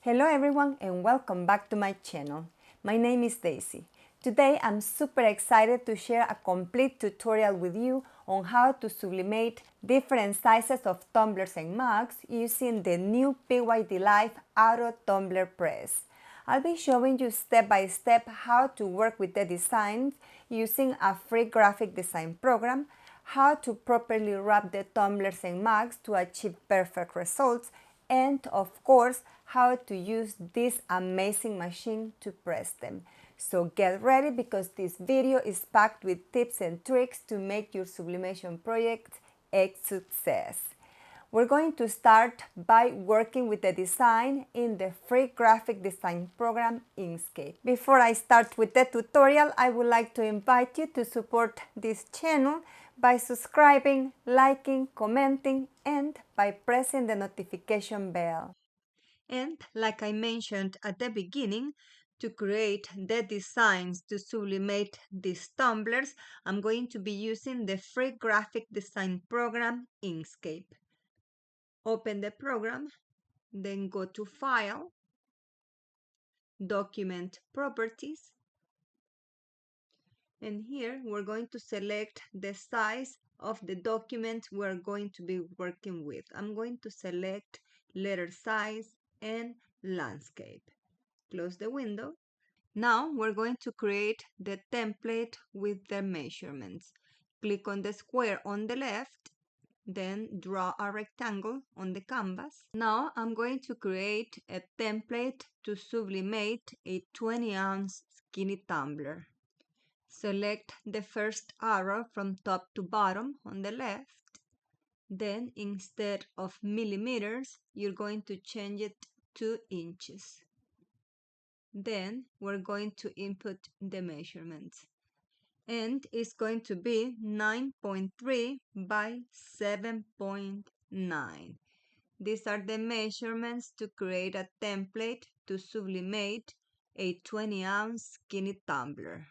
Hello everyone and welcome back to my channel. My name is Daisy. Today I'm super excited to share a complete tutorial with you on how to sublimate different sizes of tumblers and mugs using the new PYDLIFE Auto Tumbler Press. I'll be showing you step by step how to work with the designs using a free graphic design program, how to properly wrap the tumblers and mugs to achieve perfect results, and of course, how to use this amazing machine to press them. So get ready because this video is packed with tips and tricks to make your sublimation project a success. We're going to start by working with the design in the free graphic design program Inkscape. Before I start with the tutorial, I would like to invite you to support this channel by subscribing, liking, commenting, and by pressing the notification bell. And like I mentioned at the beginning, to create the designs to sublimate these tumblers, I'm going to be using the free graphic design program Inkscape. Open the program, then go to File, Document Properties, and here we're going to select the size of the document we're going to be working with. I'm going to select letter size and landscape. Close the window. Now we're going to create the template with the measurements. Click on the square on the left, then draw a rectangle on the canvas. Now I'm going to create a template to sublimate a 20-ounce skinny tumbler. Select the first arrow from top to bottom on the left. Then instead of millimeters, you're going to change it to inches. Then we're going to input the measurements. And it's going to be 9.3 by 7.9. These are the measurements to create a template to sublimate a 20-ounce skinny tumbler.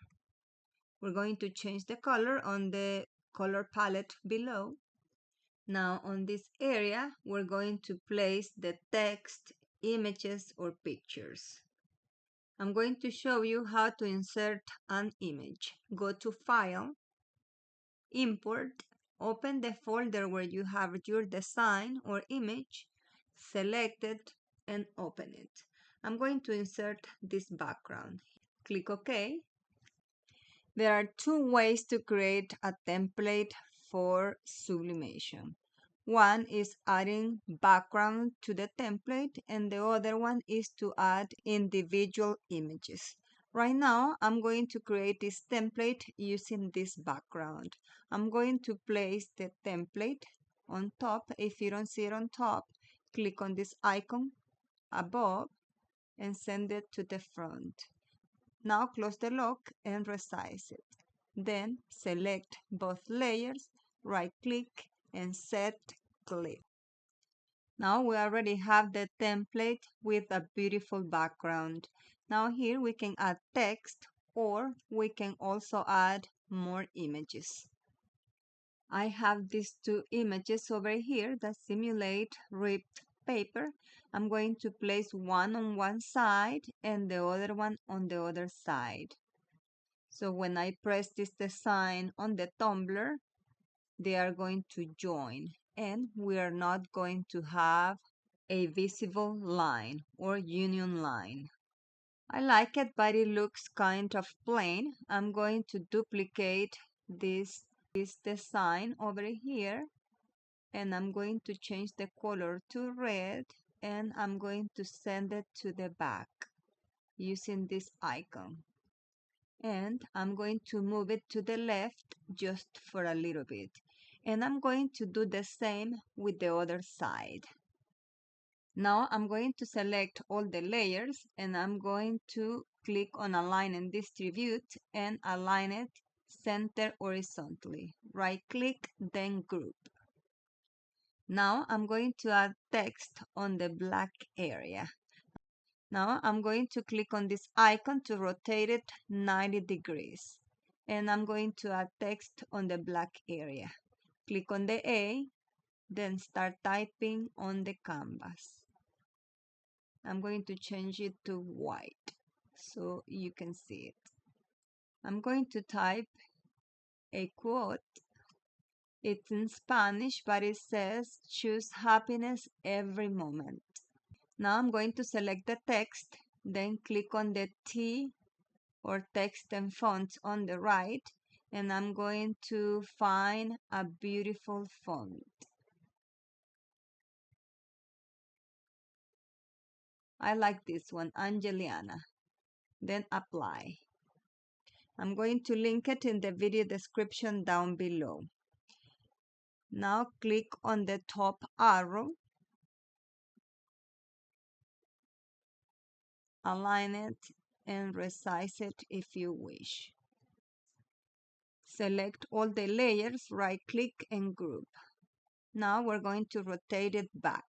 We're going to change the color on the color palette below. Now on this area, we're going to place the text, images, or pictures. I'm going to show you how to insert an image. Go to File, Import, open the folder where you have your design or image, select it, and open it. I'm going to insert this background. Click OK. There are two ways to create a template for sublimation. One is adding background to the template, and the other one is to add individual images. Right now, I'm going to create this template using this background. I'm going to place the template on top. If you don't see it on top, click on this icon above and send it to the front. Now close the lock and resize it. Then select both layers, right-click, and set clip. Now we already have the template with a beautiful background. Now here we can add text, or we can also add more images. I have these two images over here that simulate ripped paper. I'm going to place one on one side and the other one on the other side. So when I press this design on the tumbler, they are going to join, and we are not going to have a visible line or union line. I like it, but it looks kind of plain. I'm going to duplicate this design over here, and I'm going to change the color to red, and I'm going to send it to the back using this icon. And I'm going to move it to the left just for a little bit. And I'm going to do the same with the other side. Now I'm going to select all the layers, and I'm going to click on Align and Distribute and align it center horizontally. Right click, then Group. Now I'm going to add text on the black area. Now I'm going to click on this icon to rotate it 90 degrees. And I'm going to add text on the black area. Click on the A, then start typing on the canvas. I'm going to change it to white so you can see it. I'm going to type a quote. It's in Spanish, but it says, "Choose happiness every moment." Now I'm going to select the text, then click on the T or text and fonts on the right, and I'm going to find a beautiful font. I like this one, Angeliana. Then apply. I'm going to link it in the video description down below. Now click on the top arrow, align it, and resize it if you wish. Select all the layers, right-click and group. Now we're going to rotate it back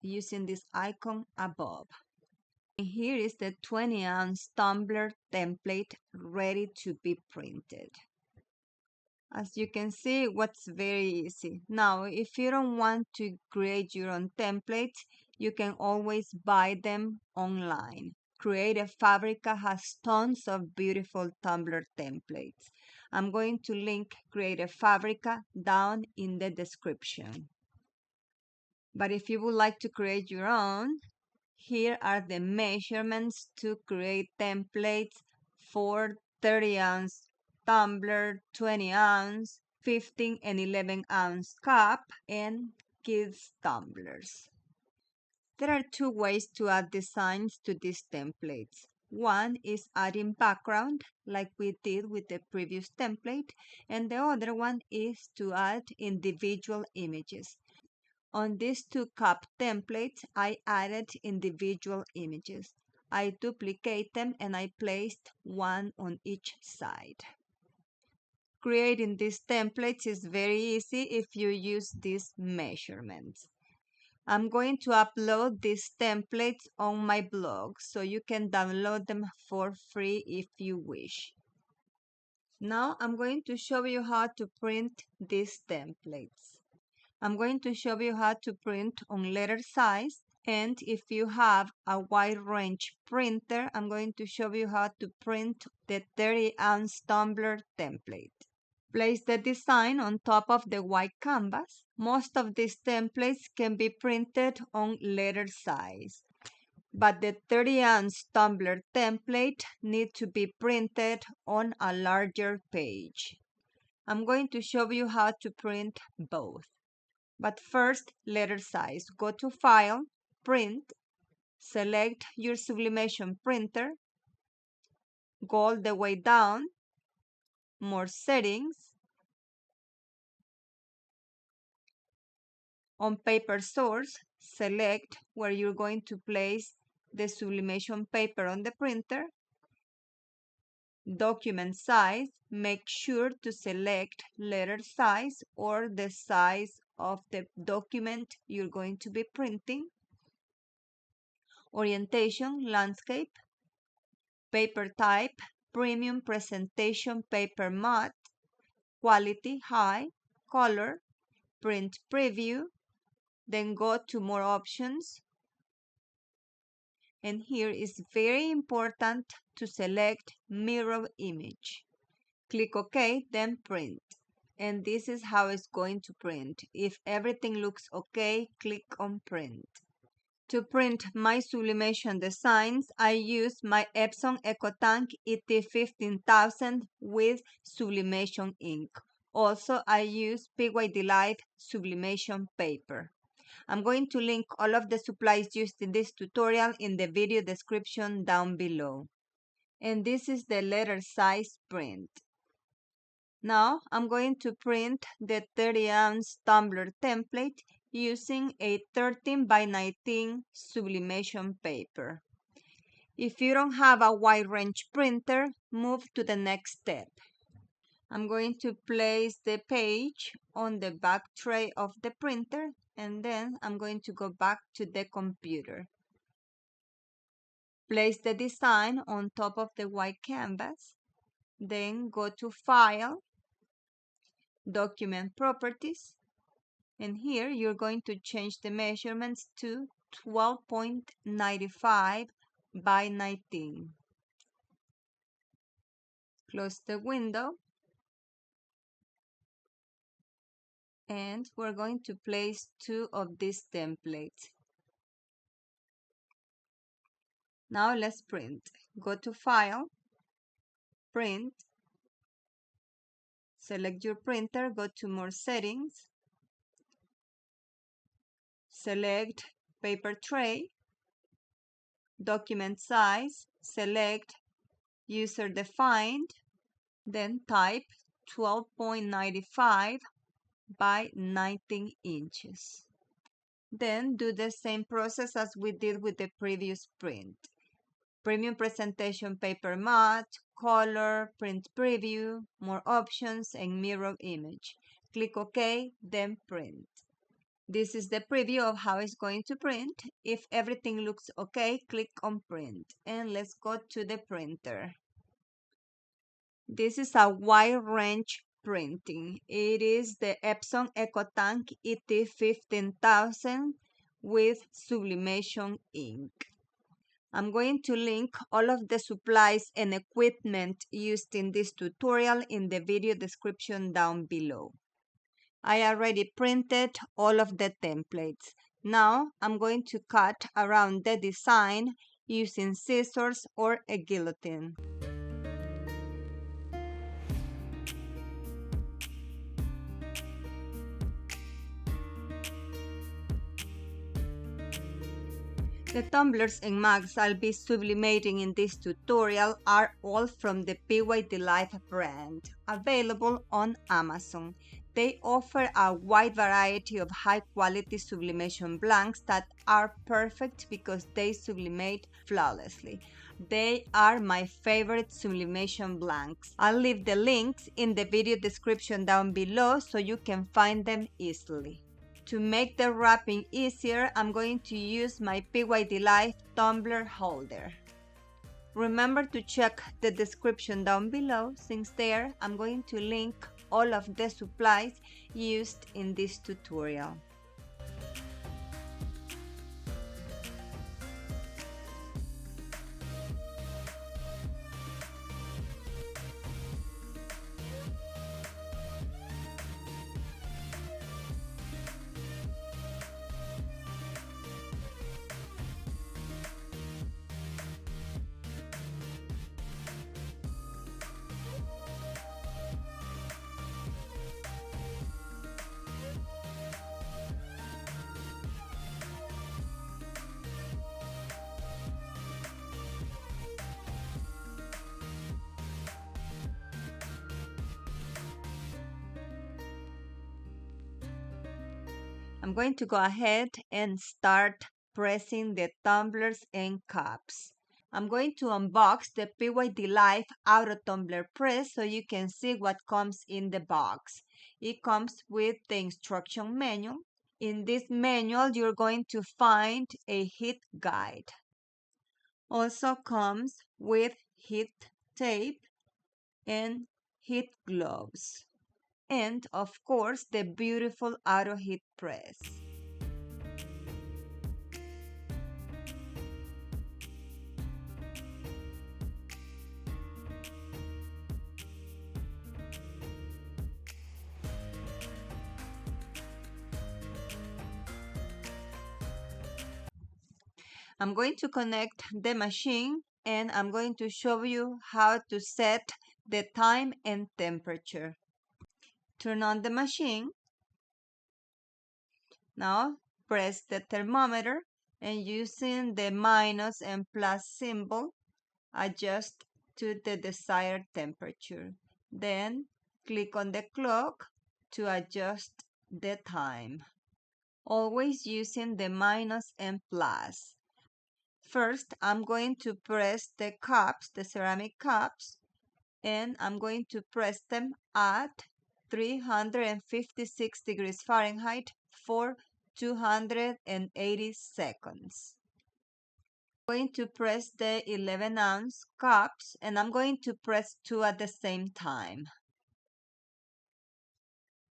using this icon above. And here is the 20-ounce tumbler template ready to be printed. As you can see, what's very easy. Now, if you don't want to create your own templates, you can always buy them online. Creative Fabrica has tons of beautiful tumbler templates. I'm going to link Creative Fabrica down in the description. But if you would like to create your own, here are the measurements to create templates for 30-ounce tumbler, 20-ounce, 15 and 11-ounce cup, and kids tumblers. There are two ways to add designs to these templates. One is adding background, like we did with the previous template, and the other one is to add individual images. On these two cup templates, I added individual images. I duplicate them and I placed one on each side. Creating these templates is very easy if you use these measurements. I'm going to upload these templates on my blog so you can download them for free if you wish. Now I'm going to show you how to print these templates. I'm going to show you how to print on letter size, and if you have a wide range printer, I'm going to show you how to print the 30-ounce tumbler template. Place the design on top of the white canvas. Most of these templates can be printed on letter size, but the 30-ounce tumbler template needs to be printed on a larger page. I'm going to show you how to print both. But first, letter size. Go to File, Print, select your Sublimation Printer, go all the way down, More Settings. On Paper Source, select where you're going to place the sublimation paper on the printer. Document size, make sure to select letter size or the size of the document you're going to be printing. Orientation, landscape. Paper type, premium presentation paper matte. Quality, high. Color, print preview. Then go to more options. And here is very important to select mirror image. Click OK, then print. And this is how it's going to print. If everything looks okay, click on print. To print my sublimation designs, I use my Epson EcoTank ET15000 with sublimation ink. Also, I use PYDLIFE sublimation paper. I'm going to link all of the supplies used in this tutorial in the video description down below. And this is the letter size print. Now I'm going to print the 30-ounce tumbler template using a 13 by 19 sublimation paper. If you don't have a wide range printer, move to the next step. I'm going to place the page on the back tray of the printer, and then I'm going to go back to the computer. Place the design on top of the white canvas, then go to File, Document Properties, and here you're going to change the measurements to 12.95 by 19. Close the window. And we're going to place 2 of these templates. Now let's print. Go to File, Print, select your printer, go to More Settings, select Paper Tray, Document Size, select User Defined, then type 12.95 by 19 inches. Then do the same process as we did with the previous print. Premium presentation paper matte, color, print preview, more options, and mirror image. Click OK, then print. This is the preview of how it's going to print. If everything looks okay, click on print. And let's go to the printer. This is a wide range printing. It is the Epson EcoTank ET15000 with sublimation ink. I'm going to link all of the supplies and equipment used in this tutorial in the video description down below. I already printed all of the templates. Now I'm going to cut around the design using scissors or a guillotine. The tumblers and mugs I'll be sublimating in this tutorial are all from the PYDLIFE brand, available on Amazon. They offer a wide variety of high-quality sublimation blanks that are perfect because they sublimate flawlessly. They are my favorite sublimation blanks. I'll leave the links in the video description down below so you can find them easily. To make the wrapping easier, I'm going to use my PYDLIFE tumbler holder. Remember to check the description down below, since there I'm going to link all of the supplies used in this tutorial. I'm going to go ahead and start pressing the tumblers and cups. I'm going to unbox the PYDLIFE Auto Tumbler Press so you can see what comes in the box. It comes with the instruction manual. In this manual, you're going to find a heat guide. Also comes with heat tape and heat gloves. And of course, the beautiful auto heat press. I'm going to connect the machine and I'm going to show you how to set the time and temperature. Turn on the machine. Now press the thermometer and using the minus and plus symbol, adjust to the desired temperature. Then click on the clock to adjust the time, always using the minus and plus. First, I'm going to press the cups, the ceramic cups, and I'm going to press them at 356 degrees Fahrenheit for 280 seconds. I'm going to press the 11-ounce cups, and I'm going to press 2 at the same time.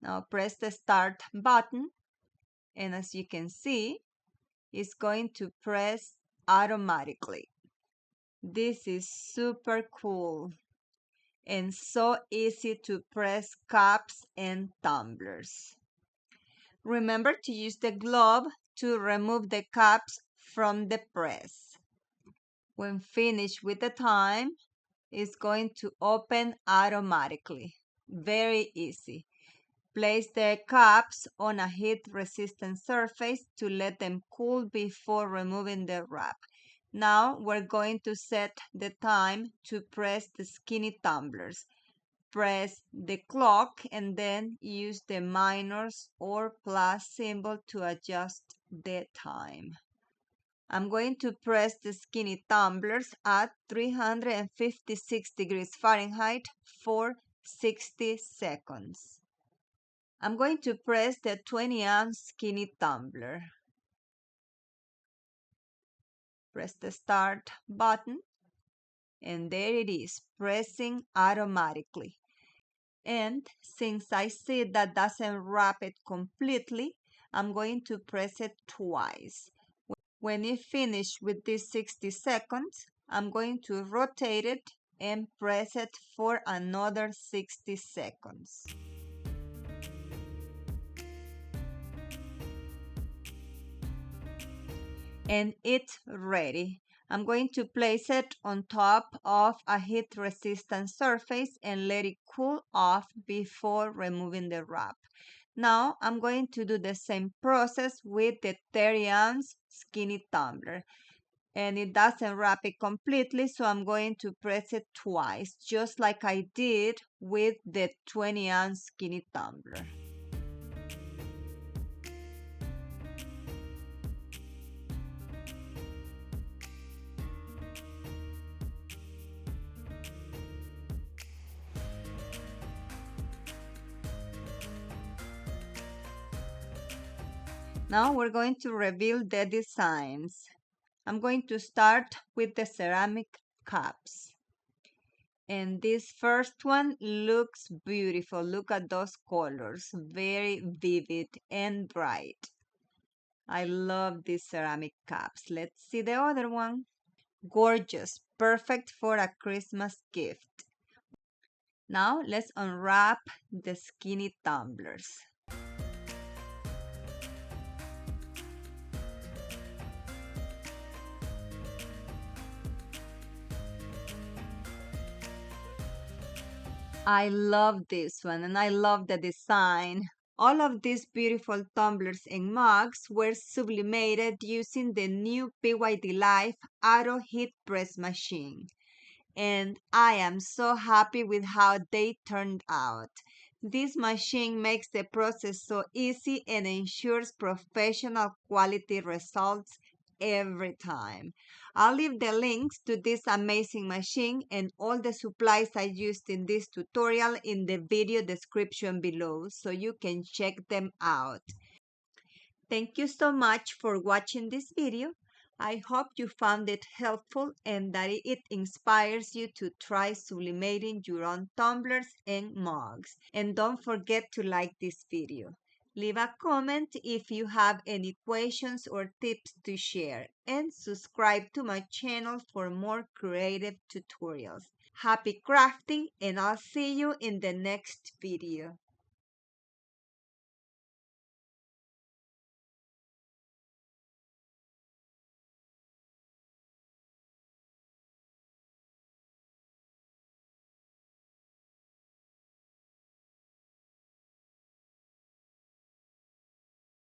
Now press the start button, and as you can see, is going to press automatically. This is super cool and so easy to press cups and tumblers. Remember to use the glove to remove the cups from the press. When finished with the time, it's going to open automatically. Very easy. Place the cups on a heat-resistant surface to let them cool before removing the wrap. Now we're going to set the time to press the skinny tumblers. Press the clock and then use the minus or plus symbol to adjust the time. I'm going to press the skinny tumblers at 356 degrees Fahrenheit for 60 seconds. I'm going to press the 20-ounce skinny tumbler. Press the start button, and there it is, pressing automatically. And since I see that doesn't wrap it completely, I'm going to press it twice. When it finishes with these 60 seconds, I'm going to rotate it and press it for another 60 seconds. And it's ready. I'm going to place it on top of a heat-resistant surface and let it cool off before removing the wrap. Now I'm going to do the same process with the 30-ounce skinny tumbler. And it doesn't wrap it completely, so I'm going to press it twice, just like I did with the 20-ounce skinny tumbler. Now we're going to reveal the designs. I'm going to start with the ceramic cups. And this first one looks beautiful. Look at those colors, very vivid and bright. I love these ceramic cups. Let's see the other one. Gorgeous, perfect for a Christmas gift. Now let's unwrap the skinny tumblers. I love this one and I love the design. All of these beautiful tumblers and mugs were sublimated using the new PYDLIFE Auto Heat Press machine. And I am so happy with how they turned out. This machine makes the process so easy and ensures professional quality results every time. I'll leave the links to this amazing machine and all the supplies I used in this tutorial in the video description below so you can check them out. Thank you so much for watching this video. I hope you found it helpful and that it inspires you to try sublimating your own tumblers and mugs. And don't forget to like this video. Leave a comment if you have any questions or tips to share, and subscribe to my channel for more creative tutorials. Happy crafting, and I'll see you in the next video.